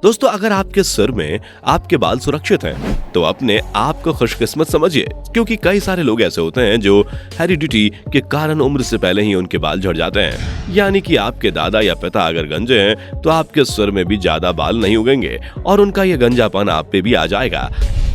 दोस्तों, अगर आपके सिर में आपके बाल सुरक्षित हैं, तो अपने आप को खुशकिस्मत समझिए, क्योंकि कई सारे लोग ऐसे होते हैं जो हेरिडिटी के कारण उम्र से पहले ही उनके बाल झड़ जाते हैं। यानी कि आपके दादा या पिता अगर गंजे हैं, तो आपके सिर में भी ज्यादा बाल नहीं उगेंगे और उनका यह गंजापन आप पे भी आ जाएगा।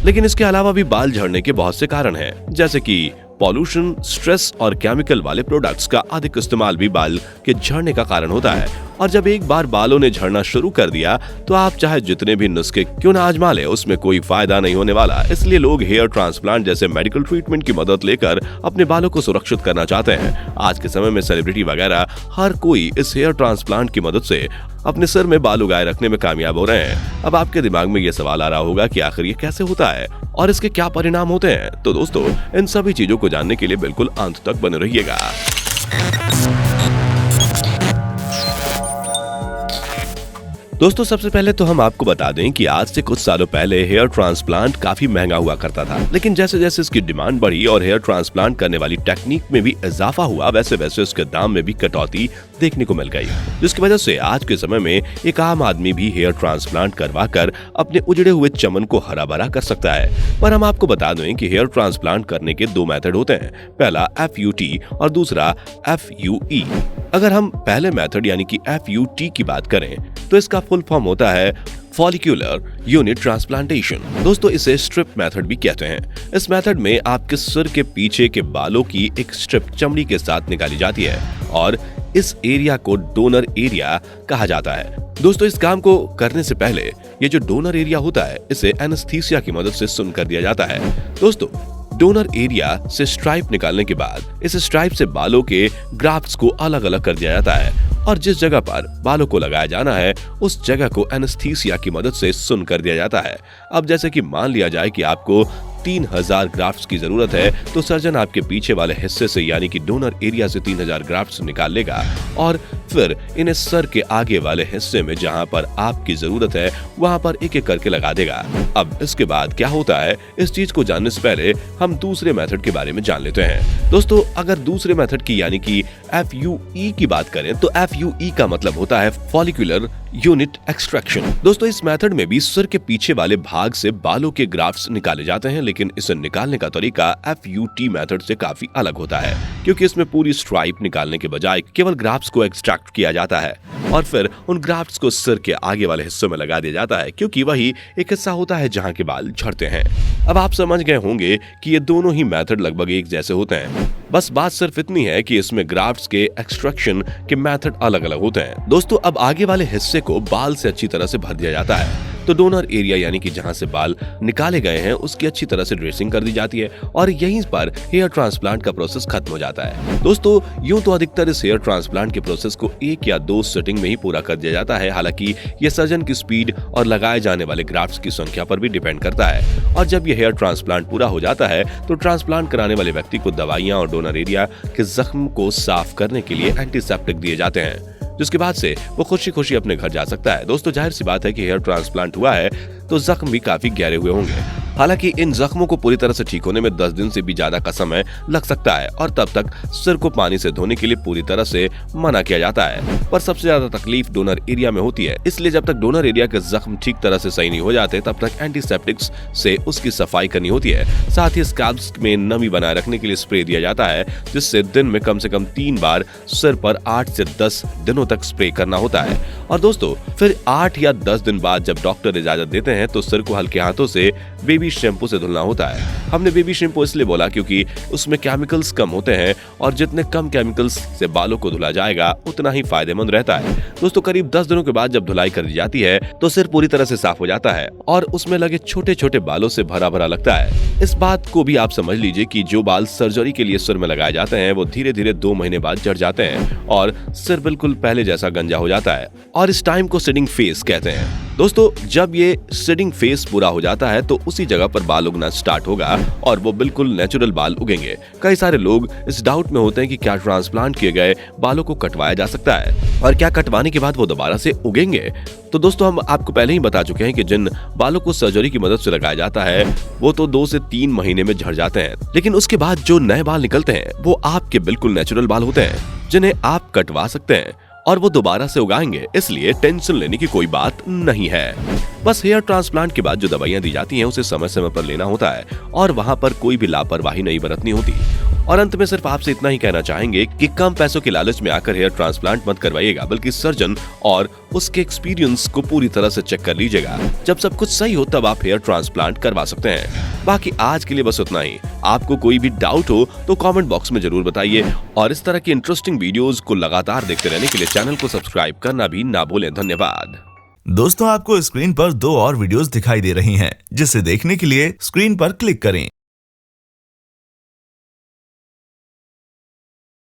लेकिन इसके अलावा भी बाल झड़ने के बहुत से कारण हैं, जैसे कि पॉल्यूशन, स्ट्रेस और केमिकल वाले प्रोडक्ट्स का अधिक इस्तेमाल भी बाल के झड़ने का कारण होता है। और जब एक बार बालों ने झड़ना शुरू कर दिया, तो आप चाहे जितने भी नुस्खे क्यों ना आजमा ले, उसमें कोई फायदा नहीं होने वाला। इसलिए लोग हेयर ट्रांसप्लांट जैसे मेडिकल ट्रीटमेंट की मदद लेकर अपने बालों को सुरक्षित करना चाहते हैं। आज के समय में सेलिब्रिटी वगैरह हर कोई इस हेयर ट्रांसप्लांट की मदद से अपने सिर में बाल उगाए रखने में कामयाब हो रहे हैं। अब आपके दिमाग में ये सवाल आ रहा होगा कि आखिर ये कैसे होता है और इसके क्या परिणाम होते हैं। तो दोस्तों, इन सभी चीजों को जानने के लिए बिल्कुल अंत तक बने रहिएगा। दोस्तों, सबसे पहले तो हम आपको बता दें कि आज से कुछ सालों पहले हेयर ट्रांसप्लांट काफी महंगा हुआ करता था, लेकिन जैसे जैसे इसकी डिमांड बढ़ी और हेयर ट्रांसप्लांट करने वाली टेक्निक में भी इजाफा हुआ, वैसे वैसे इसके दाम में भी कटौती देखने को मिल गई, जिसकी वजह से आज के समय में एक आम आदमी भी हेयर ट्रांसप्लांट करवा कर अपने उजड़े हुए चमन को हरा भरा कर सकता है। पर हम आपको बता दें कि हेयर ट्रांसप्लांट करने के दो मेथड होते हैं, पहला FUT और दूसरा FUE। अगर हम पहले मेथड यानी कि FUT की बात करें, तो इसका फुल फॉर्म होता है फॉलिक्यूलर यूनिट ट्रांसप्लांटेशन। दोस्तों, इसे स्ट्रिप मेथड भी कहते हैं। इस मेथड में आपके सिर के पीछे के बालों की एक स्ट्रिप चमड़ी के साथ निकाली जाती है और इस एरिया को डोनर एरिया कहा जाता है। दोस्तों, इस काम को करने से पहले ये जो डोनर एरिया होता है, इसे एनेस्थीसिया की मदद से सुन्न कर दिया जाता है। दोस्तों, डोनर एरिया से स्ट्राइप निकालने के बाद इस स्ट्राइप से बालों के ग्राफ्ट्स को अलग अलग कर दिया जाता है और जिस जगह पर बालों को लगाया जाना है, उस जगह को एनेस्थीसिया की मदद से सुन्न कर दिया जाता है। अब जैसे कि मान लिया जाए कि आपको 3000 ग्राफ्ट्स की जरूरत है, तो सर्जन आपके पीछे वाले हिस्से से यानी कि डोनर एरिया से 3000 ग्राफ्ट्स निकाल लेगा और फिर इन्हें सर के आगे वाले हिस्से में जहां पर आपकी जरूरत है, वहां पर एक एक करके लगा देगा। अब इसके बाद क्या होता है, इस चीज को जानने से पहले हम दूसरे मेथड के बारे में जान लेते हैं। दोस्तों, अगर दूसरे मेथड की यानी कि FUE की बात करें, तो FUE का मतलब होता है फॉलिक्यूलर यूनिट एक्सट्रैक्शन। दोस्तों, इस मेथड में भी सिर के पीछे वाले भाग से बालों के ग्राफ्ट्स निकाले जाते हैं, लेकिन इसे निकालने का तरीका FUT मेथड से काफी अलग होता है, क्योंकि इसमें पूरी स्ट्राइप निकालने के बजाय केवल ग्राफ्ट्स को एक्सट्रैक्ट किया जाता है और फिर उन ग्राफ्ट्स को सिर के आगे वाले हिस्सों में लगा दिया जाता है, क्योंकि वही एक हिस्सा होता है जहां के बाल झड़ते हैं। अब आप समझ गए होंगे कि ये दोनों ही मेथड लगभग एक जैसे होते हैं, बस बात सिर्फ इतनी है कि इसमें ग्राफ्ट्स के एक्सट्रैक्शन के मेथड अलग अलग होते हैं। दोस्तों, अब आगे वाले हिस्से को बाल से अच्छी तरह से भर दिया जाता है, तो डोनर एरिया यानी कि जहां से बाल निकाले गए हैं, उसकी अच्छी तरह से ड्रेसिंग कर दी जाती है और यहीं पर हेयर ट्रांसप्लांट का प्रोसेस खत्म हो जाता है। दोस्तों, यूं तो अधिकतर इस हेयर ट्रांसप्लांट के प्रोसेस को 1 या 2 सेटिंग में ही पूरा कर दिया जाता है। हालांकि ये सर्जन की स्पीड और लगाए जाने वाले ग्राफ्ट्स की संख्या पर भी डिपेंड करता है। और जब ये हेयर ट्रांसप्लांट पूरा हो जाता है, तो ट्रांसप्लांट कराने वाले व्यक्ति को दवाइयां और डोनर एरिया के जख्म को साफ करने के लिए एंटीसेप्टिक दिए जाते हैं, जिसके बाद से वो खुशी खुशी अपने घर जा सकता है। दोस्तों, जाहिर सी बात है कि हेयर ट्रांसप्लांट हुआ है तो जख्म भी काफी गहरे हुए होंगे। हालांकि इन जख्मों को पूरी तरह से ठीक होने में 10 दिन से भी ज्यादा का समय लग सकता है और तब तक सिर को पानी से धोने के लिए पूरी तरह से मना किया जाता है। पर सबसे ज्यादा तकलीफ डोनर एरिया में होती है, इसलिए जब तक डोनर एरिया के जख्म ठीक तरह से सही नहीं हो जाते, तब तक एंटीसेप्टिक्स से उसकी सफाई करनी होती है। साथ ही स्कैल्प्स में नमी बनाए रखने के लिए स्प्रे दिया जाता है, जिससे दिन में कम से कम 3 बार सिर पर 8 से 10 दिनों तक स्प्रे करना होता है। और दोस्तों, फिर 8 या 10 दिन बाद जब डॉक्टर इजाजत देते हैं, तो सिर को हल्के हाथों से बेबी शैम्पू से धुलना होता है। हमने बेबी शैम्पू इसलिए बोला क्योंकि उसमें केमिकल्स कम होते हैं और जितने कम केमिकल्स से बालों को धुला जाएगा, उतना ही फायदेमंद रहता है। दोस्तों, करीब 10 दिनों के बाद जब धुलाई कर दी जाती है, तो सिर पूरी तरह से साफ हो जाता है और उसमें लगे छोटे छोटे बालों से भरा भरा लगता है। इस बात को भी आप समझ लीजिए कि जो बाल सर्जरी के लिए सिर में लगाए जाते हैं, वो धीरे धीरे 2 महीने बाद झड़ जाते हैं और सिर बिल्कुल पहले जैसा गंजा हो जाता है और इस टाइम को सीडिंग फेज कहते हैं। दोस्तों, जब ये सीडिंग फेज पूरा हो जाता है, तो उसी जगह पर बाल उगना स्टार्ट होगा और वो बिल्कुल नेचुरल बाल उगेंगे। कई सारे लोग इस डाउट में होते हैं कि क्या ट्रांसप्लांट किए गए बालों को कटवाया जा सकता है और क्या कटवाने के बाद वो दोबारा से उगेंगे। तो दोस्तों, हम आपको पहले ही बता चुके हैं कि जिन बालों को सर्जरी की मदद से लगाया जाता है, वो तो 2 से 3 महीने में झड़ जाते हैं, लेकिन उसके बाद जो नए बाल निकलते हैं, वो आपके बिल्कुल नेचुरल बाल होते हैं, जिन्हें आप कटवा सकते हैं और वो दोबारा से उगाएंगे, इसलिए टेंशन लेने की कोई बात नहीं है। बस हेयर ट्रांसप्लांट के बाद जो दवाइयां दी जाती हैं उसे समय समय पर लेना होता है और वहां पर कोई भी लापरवाही नहीं बरतनी होती। और अंत में सिर्फ आपसे इतना ही कहना चाहेंगे कि कम पैसों के लालच में आकर हेयर ट्रांसप्लांट मत करवाइएगा, बल्कि सर्जन और उसके एक्सपीरियंस को पूरी तरह से चेक कर लीजिएगा। जब सब कुछ सही हो तब आप हेयर ट्रांसप्लांट करवा सकते हैं। बाकी आज के लिए बस उतना ही। आपको कोई भी डाउट हो तो कमेंट बॉक्स में जरूर बताइए और इस तरह की इंटरेस्टिंग वीडियोस को लगातार देखते रहने के लिए चैनल को सब्सक्राइब करना भी ना भूलें। धन्यवाद। दोस्तों, आपको स्क्रीन पर 2 और वीडियोस दिखाई दे रही हैं, जिसे देखने के लिए स्क्रीन पर क्लिक करें।